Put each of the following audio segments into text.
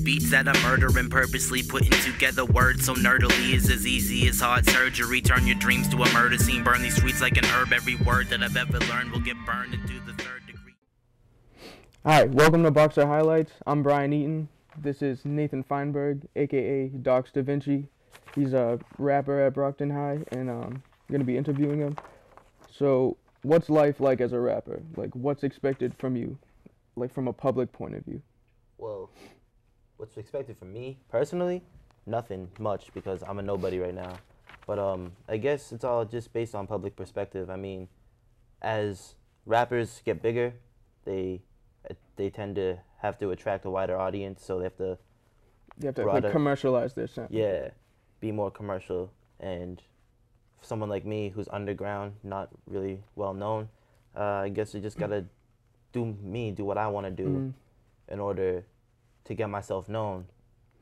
beats that I'm murdering, purposely putting together words so nerdily is as easy as heart surgery. Turn your dreams to a murder scene, burn these streets like an herb. Every word that I've ever learned will get burned into the third degree. Hi, welcome to Boxer Highlights. I'm Brian Eaton. This is Nathan Feinberg, aka Dox DaVinci. He's a rapper at Brockton High, and I'm going to be interviewing him. So, what's life like as a rapper? Like, what's expected from you, like from a public point of view? Well, what's expected from me personally? Nothing much, because I'm a nobody right now. But I guess it's all just based on public perspective. I mean, as rappers get bigger, they tend to have to attract a wider audience, so they have to like, commercialize their sound. Yeah, be more commercial. And for someone like me who's underground, not really well known, I guess I just gotta do what I want to do in order to get myself known,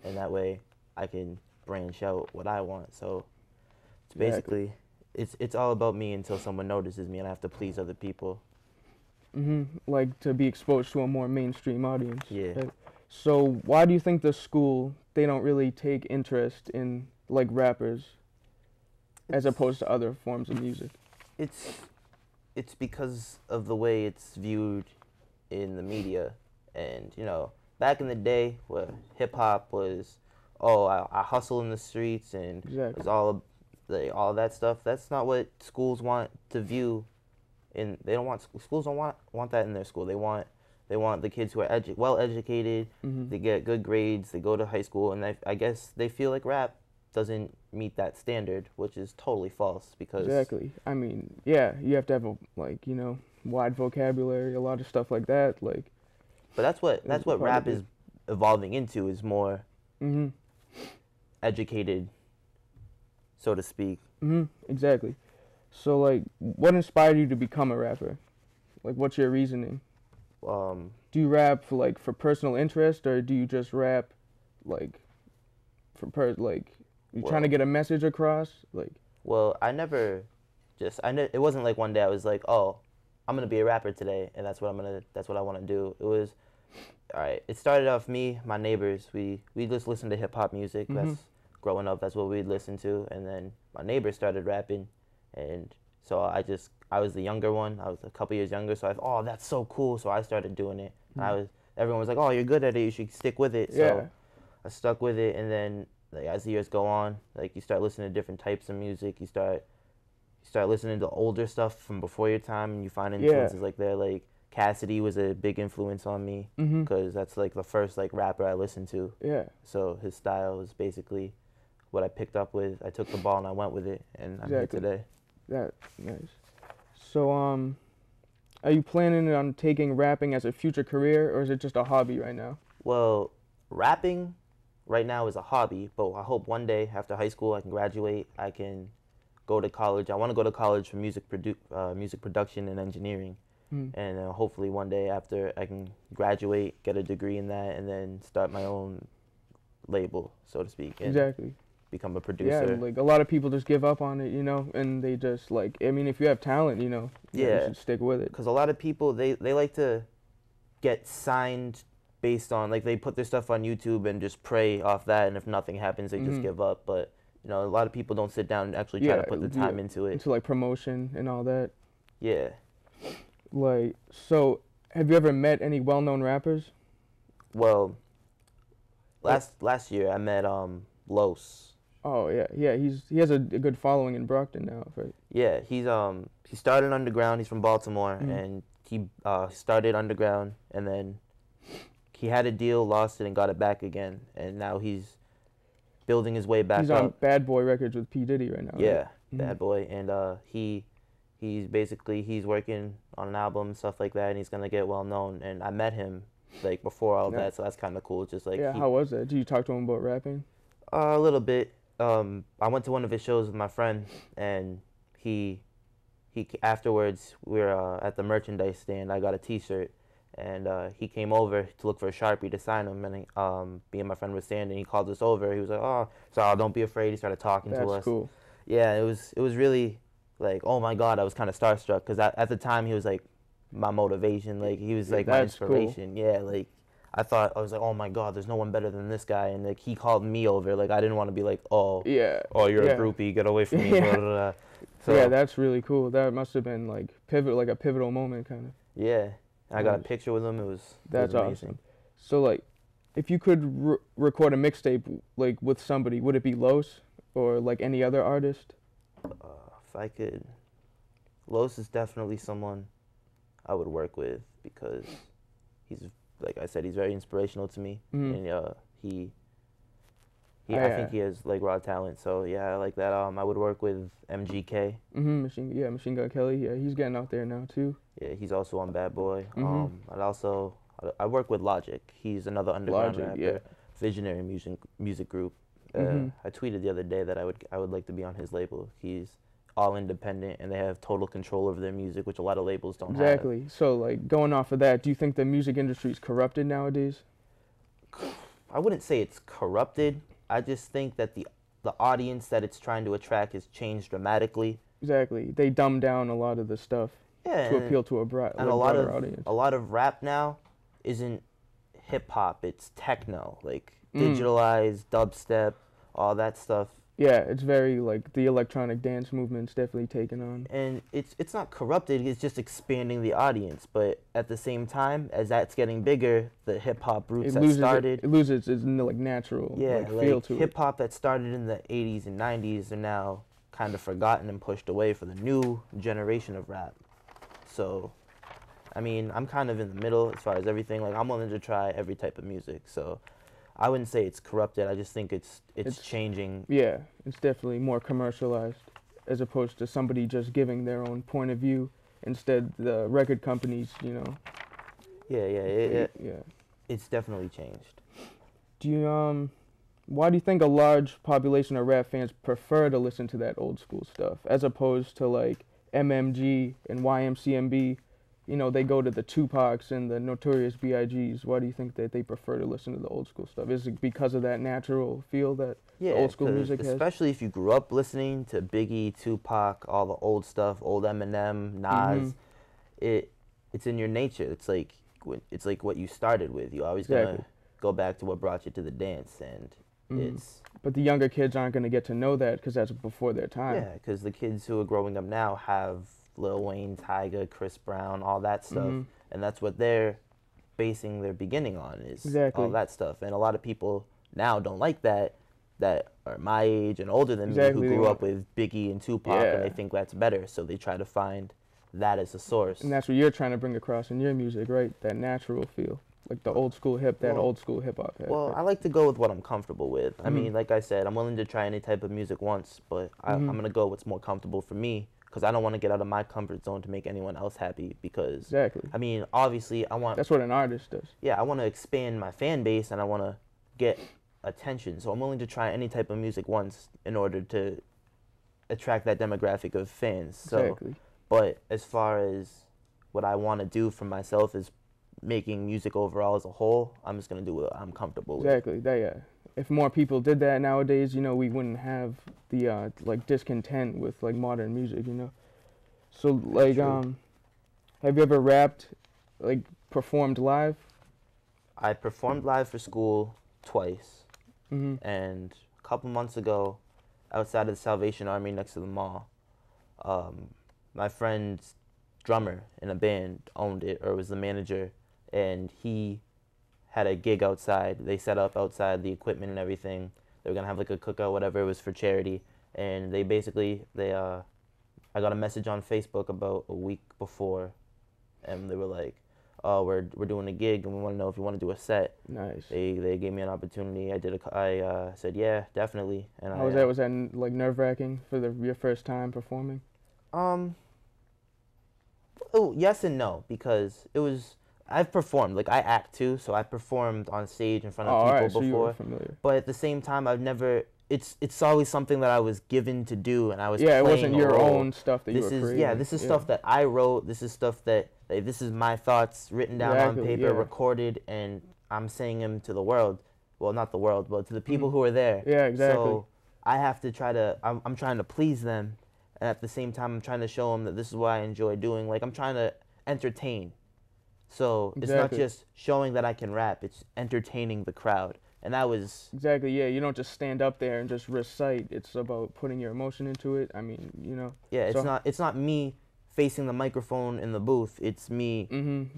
and that way I can branch out what I want. So it's basically it's all about me until someone notices me and I have to please other people. Like to be exposed to a more mainstream audience. Yeah. Right? So why do you think the school, they don't really take interest in like rappers as opposed to other forms of music? It's because of the way it's viewed in the media. And you know, back in the day where hip hop was, I hustle in the streets and it was all that stuff. That's not what schools want to view. Schools don't want that in their school. They want the kids who are well educated. They get good grades. They go to high school, and I guess they feel like rap doesn't meet that standard, which is totally false. Because I mean, yeah, you have to have a wide vocabulary, a lot of stuff like that. Like, but that's what rap is evolving into, is more educated, so to speak. Exactly. So, like, what inspired you to become a rapper? Like, what's your reasoning? Do you rap for personal interest, or do you just rap, like, you trying to get a message across? Like, well, it wasn't like one day I was like, oh, I'm gonna be a rapper today, and that's what I want to do. It was, all right. It started off me, my neighbors. We just listened to hip hop music. That's growing up. That's what we'd listen to, and then my neighbors started rapping. And so I was the younger one. I was a couple years younger, so I thought, that's so cool. So I started doing it. And everyone was like, oh, you're good at it. You should stick with it. So I stuck with it. And then as the years go on, you start listening to different types of music. You start listening to older stuff from before your time, and you find influences like that. Like Cassidy was a big influence on me because that's the first rapper I listened to. Yeah. So his style is basically what I picked up with. I took the ball and I went with it, and I'm here today. That's nice. So, are you planning on taking rapping as a future career, or is it just a hobby right now? Well, rapping right now is a hobby, but I hope one day after high school I can graduate. I can go to college. I want to go to college for music production and engineering, and hopefully one day after I can graduate, get a degree in that, and then start my own label, so to speak. And become a producer. Yeah, a lot of people just give up on it, and they just if you have talent, you should stick with it. Because a lot of people, they like to get signed based on, they put their stuff on YouTube and just pray off that, and if nothing happens, they just give up. But, a lot of people don't sit down and actually try to put the time into it. Into, promotion and all that. Yeah. So, have you ever met any well-known rappers? Well, last year I met Los. Oh yeah. He has a good following in Brockton now, right? Yeah, he started underground. He's from Baltimore, and he started underground, and then he had a deal, lost it, and got it back again, and now he's building his way back up. He's on Bad Boy Records with P. Diddy right now. Yeah, right? Bad Boy, and he's working on an album and stuff like that, and he's gonna get well known. And I met him before all that, so that's kind of cool. Just how was that? Did you talk to him about rapping? A little bit. I went to one of his shows with my friend, and he afterwards we were at the merchandise stand. I got a T-shirt, and he came over to look for a Sharpie to sign him, and me and my friend was standing. He called us over. He was like, "Oh, so don't be afraid." He started talking to us. That's cool. Yeah, it was really oh my God, I was kind of starstruck because at the time he was my motivation. He was my inspiration. Cool. Yeah, I thought, I was like, oh my God, there's no one better than this guy. And like he called me over. Like I didn't want to be like, oh, Yeah. oh, you're yeah. a groupie, get away from me. Yeah. Blah, blah, blah. So yeah, that's really cool. That must have been like a pivotal moment, kind of. yeah, and I got a Nice. picture with him. It was That's amazing. awesome. So like, if you could record a mixtape like with somebody, would it be Los or like any other artist? If I could, Los is definitely someone I would work with because he's, like I said, he's very inspirational to me, and I think he has like raw talent. So yeah, I like that. I would work with MGK. Machine Gun Kelly. Yeah, he's getting out there now too. Yeah, he's also on Bad Boy. I work with Logic. He's another underground Logic, rapper, yeah. visionary music group. I tweeted the other day that I would like to be on his label. He's all independent and they have total control over their music, which a lot of labels don't have. Exactly. So like going off of that, do you think the music industry is corrupted nowadays? I wouldn't say it's corrupted. I just think that the audience that it's trying to attract has changed dramatically. Exactly. They dumb down a lot of the stuff to appeal to a broader audience. A lot of rap now isn't hip hop, it's techno, like digitalized dubstep, all that stuff. Yeah, it's very like the electronic dance movement's definitely taken on. And it's not corrupted, it's just expanding the audience. But at the same time, as that's getting bigger, the hip hop roots that started, it loses its like natural feel to it. Hip hop that started in the 80s and 90s are now kind of forgotten and pushed away for the new generation of rap. So, I mean, I'm kind of in the middle as far as everything. Like I'm willing to try every type of music. So, I wouldn't say it's corrupted. I just think it's changing. Yeah, it's definitely more commercialized as opposed to somebody just giving their own point of view. Instead, the record companies, Yeah, it's definitely changed. Do you why do you think a large population of rap fans prefer to listen to that old school stuff as opposed to like MMG and YMCMB? They go to the Tupacs and the Notorious B.I.G.s. Why do you think that they prefer to listen to the old school stuff? Is it because of that natural feel that the old school music has? Especially if you grew up listening to Biggie, Tupac, all the old stuff, old Eminem, Nas. It's in your nature. It's like what you started with. You're always gonna go back to what brought you to the dance, and it's. But the younger kids aren't gonna get to know that because that's before their time. Yeah, because the kids who are growing up now have Lil Wayne, Tyga, Chris Brown, all that stuff, and that's what they're basing their beginning on is all that stuff. And a lot of people now don't like that are my age and older than me who grew up with Biggie and Tupac, and they think that's better, so they try to find that as a source. And that's what you're trying to bring across in your music, right? That natural feel, like the old school old school hip hop. Well, I like to go with what I'm comfortable with. I mean, like I said, I'm willing to try any type of music once, but I'm gonna go what's more comfortable for me. Because I don't want to get out of my comfort zone to make anyone else happy. Because I mean, obviously, that's what an artist does. Yeah, I want to expand my fan base and I want to get attention. So I'm willing to try any type of music once in order to attract that demographic of fans. So, but as far as what I want to do for myself is making music overall as a whole, I'm just gonna do what I'm comfortable with. Exactly. If more people did that nowadays, we wouldn't have the like discontent with like modern music, So like have you ever rapped, like performed live? I performed live for school twice. And a couple months ago, outside of the Salvation Army next to the mall, my friend's drummer in a band owned it or was the manager, and he had a gig outside. They set up outside the equipment and everything. They were gonna have like a cookout, whatever. It was for charity, and I got a message on Facebook about a week before, and they were like, "Oh, we're doing a gig, and we want to know if you want to do a set." Nice. They gave me an opportunity. I said, "Yeah, definitely." And how was that? Was that like nerve-wracking for your first time performing? Oh, yes and no, because it was. I've performed, like I act too, so I performed on stage in front of people before. So you were familiar. But at the same time, I've never. It's always something that I was given to do, and I was. Yeah, playing it wasn't your role. own stuff that you were creating. Yeah, this is stuff that I wrote. This is stuff that this is my thoughts written down on paper, recorded, and I'm saying them to the world. Well, not the world, but to the people who are there. Yeah, exactly. So I have to try to. I'm trying to please them, and at the same time, I'm trying to show them that this is what I enjoy doing. Like I'm trying to entertain. So it's not Exactly. just showing that I can rap, it's entertaining the crowd. And that was, Exactly, yeah. You don't just stand up there and just recite. It's about putting your emotion into it. I mean, yeah, So, it's not me facing the microphone in the booth. It's me,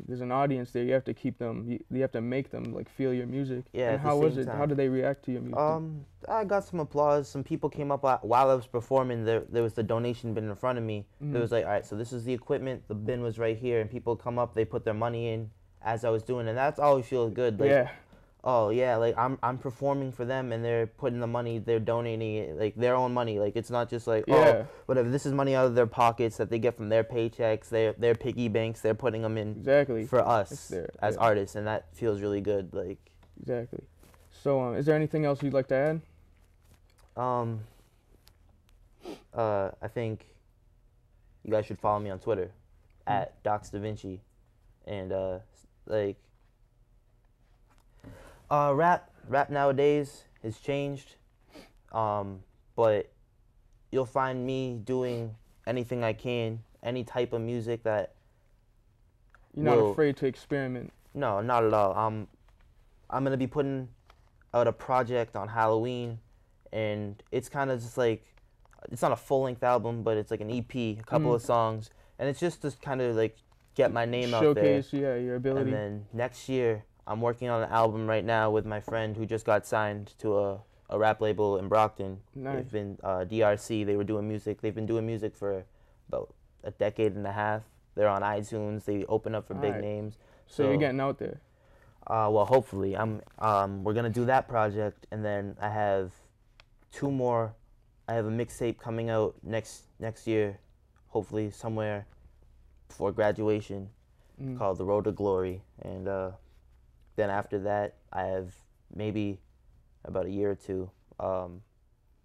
there's an audience there. You have to keep them. You have to make them like feel your music. yeah, And at the how was same it? How time. did they react to your music? I got some applause. Some people came up while I was performing. There was the donation bin in front of me. It was like, all right, so this is the equipment. The bin was right here, and people come up. They put their money in as I was doing, and that's always feels good. Like, Yeah, oh yeah, like I'm performing for them, and they're putting the money. They're donating it, like their own money. Like it's not just like, yeah, oh, whatever. This is money out of their pockets that they get from their paychecks. Their piggy banks. They're putting them in exactly. for It's us there. as Yeah, artists, and that feels really good. Like, exactly. So, is there anything else you'd like to add? um, I think you guys should follow me on Twitter at Dox DaVinci, and like rap nowadays has changed, but you'll find me doing anything I can, any type of music that You're not will. afraid to experiment. No, not at all. I'm gonna be putting out a project on Halloween, and it's kind of just like, it's not a full-length album, but it's like an EP, a couple of songs, and it's just to kind of like get my name out there. Showcase, yeah, your ability. And then next year, I'm working on an album right now with my friend who just got signed to a rap label in Brockton. Nice. They've been DRC. They were doing music. They've been doing music for about a decade and a half. They're on iTunes. They open up for big Alright. names. So you're getting out there. Well, hopefully, we're gonna do that project, and then I have two more. I have a mixtape coming out next year, hopefully somewhere before graduation, called The Road to Glory, and then after that, I have maybe about a year or two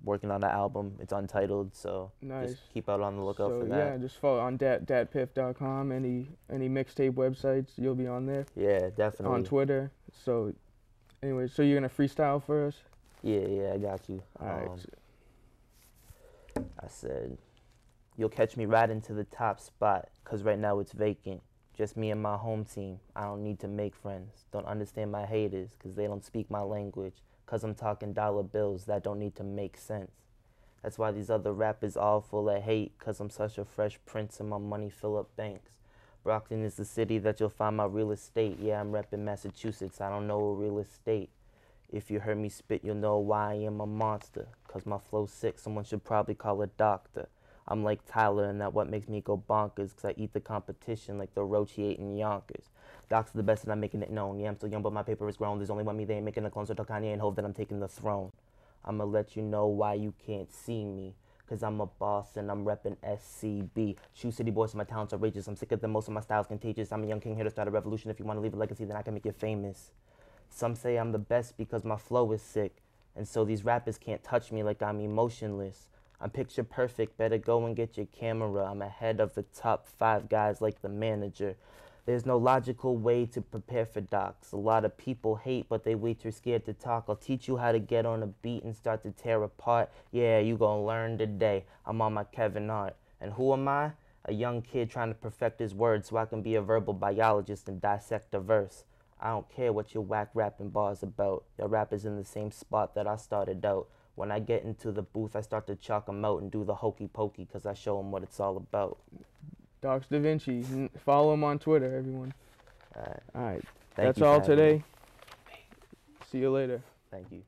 working on the album. It's untitled, so Nice. just keep out on the lookout So for that. yeah, just follow on datpiff.com. Any mixtape websites, you'll be on there. Yeah, definitely. On Twitter. So anyway, so you're gonna freestyle for us? Yeah, I got you. All right. I said, you'll catch me riding to the top spot, 'cause right now it's vacant. Just me and my home team. I don't need to make friends. Don't understand my haters, 'cause they don't speak my language. 'Cause I'm talking dollar bills that don't need to make sense. That's why these other rappers all full of hate, 'cause I'm such a fresh prince and my money fill up banks. Brockton is the city that you'll find my real estate. Yeah, I'm repping Massachusetts. I don't know real estate. If you heard me spit, you'll know why I am a monster. 'Cause my flow's sick, someone should probably call a doctor. I'm like Tyler, and that what makes me go bonkers. 'Cause I eat the competition like the roach he ate in Yonkers. Docs are the best and I'm making it known. Yeah, I'm still young, but my paper is grown. There's only one me, they ain't making a clone. So tell Kanye and hope that I'm taking the throne. I'ma let you know why you can't see me. 'Cause I'm a boss and I'm reppin' SCB. Shoe City boys, my talent's outrageous. I'm sick of them, most of my style's contagious. I'm a young king here to start a revolution. If you wanna leave a legacy, then I can make you famous. Some say I'm the best because my flow is sick. And so these rappers can't touch me like I'm emotionless. I'm picture perfect, better go and get your camera. I'm ahead of the top 5 guys like the manager. There's no logical way to prepare for docs. A lot of people hate, but they way too scared to talk. I'll teach you how to get on a beat and start to tear apart. Yeah, you gonna learn today. I'm on my Kevin Hart. And who am I? A young kid trying to perfect his words so I can be a verbal biologist and dissect a verse. I don't care what your whack rapping bars about. Your rap is in the same spot that I started out. When I get into the booth, I start to chalk them out and do the hokey pokey, 'cause I show them what it's all about. Dox DaVinci. Follow him on Twitter, everyone. All right. All right. Thank That's you for all having me. today. See you later. Thank you.